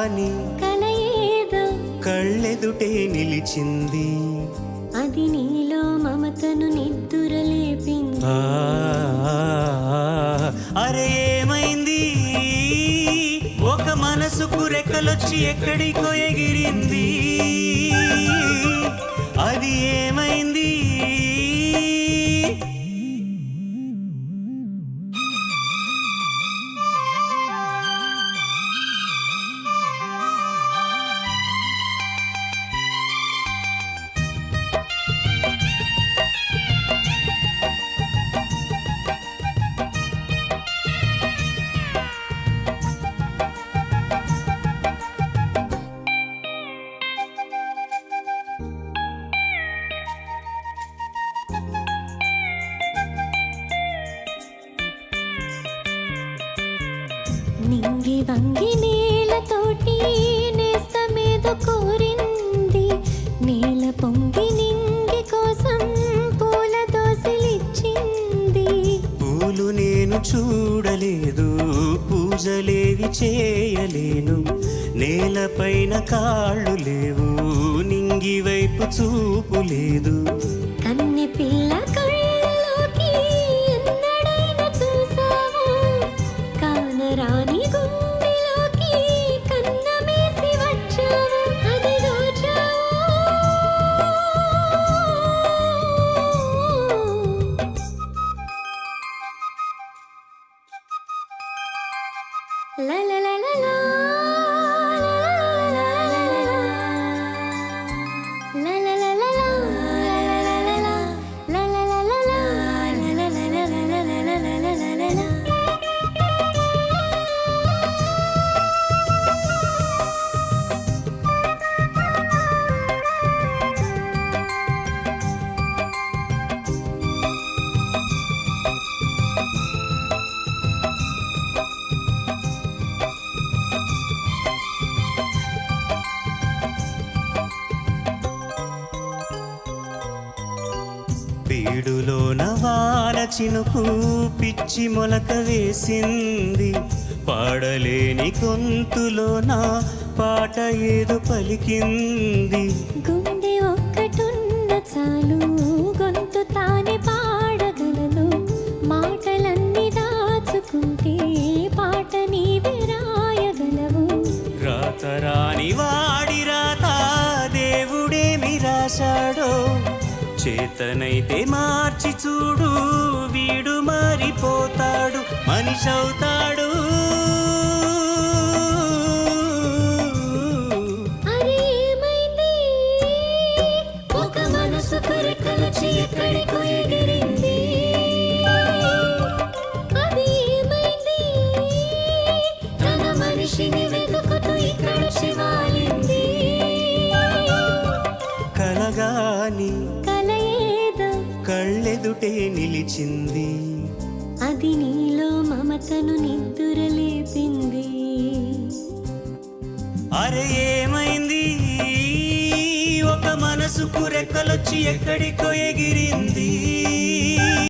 కలగాని కలయేదో కళ్ళెదుటే నిలిచింది, అది నీలో మమతను నిద్దురలేపింది. అరే ఏమైంది, ఒక మనసుకు రెక్కలొచ్చి ఎక్కడికో ఎగిరింది, అది ఏమైంది. నింగి వంగి నేలతోటి నేస్తమేదో కోరింది, నేల పొంగి నింగి కోసం పూల దోసిలిచ్చింది. పూలు నేను చూడలేదు, పూజలేవి చేయలేను, నేలపైన కాళ్ళు లేవు, నింగి వైపు చూపు లేదు. కన్నె పిల్ల కళ్ళలోకి ఎన్నడైనా చూసావు, కానరాని గుండెలోకి కన్నమేసి వచ్చావు, అది దోచావు. లా లా లా లా లా. బీడులోన వాన చినుకు పిచ్చి మొలక వేసింది, పాడలేని గొంతులోన పాట ఏదో పలికింది. గుండె ఒక్కటున్న చాలు, గొంతు తానే పాడగలదు, మాటలన్నీ దాచుకుంటే పాట నీవే రాయగలవు. రాతరాని వాడి రాత దేవుడేమి రాశాడో, చేతనైతే మార్చి చూడు, వీడు మారిపోతాడు, మనిషవుతాడు. అరే ఏమైంది, ఒక మనసుకు రెక్కలొచ్చి ఎక్కడికో ఎగిరింది, అది ఏమైంది, తన మనిషిని వెతుకుతూ ఇక్కడొచ్చి వాలింది. కలగాని కలయేదో కళ్ళెదుటే నిలిచింది, అది నీలో మమతను నిద్దురలేపింది. అరే ఏమైంది, ఒక మనసుకు రెక్కలొచ్చి ఎక్కడికో ఎగిరింది.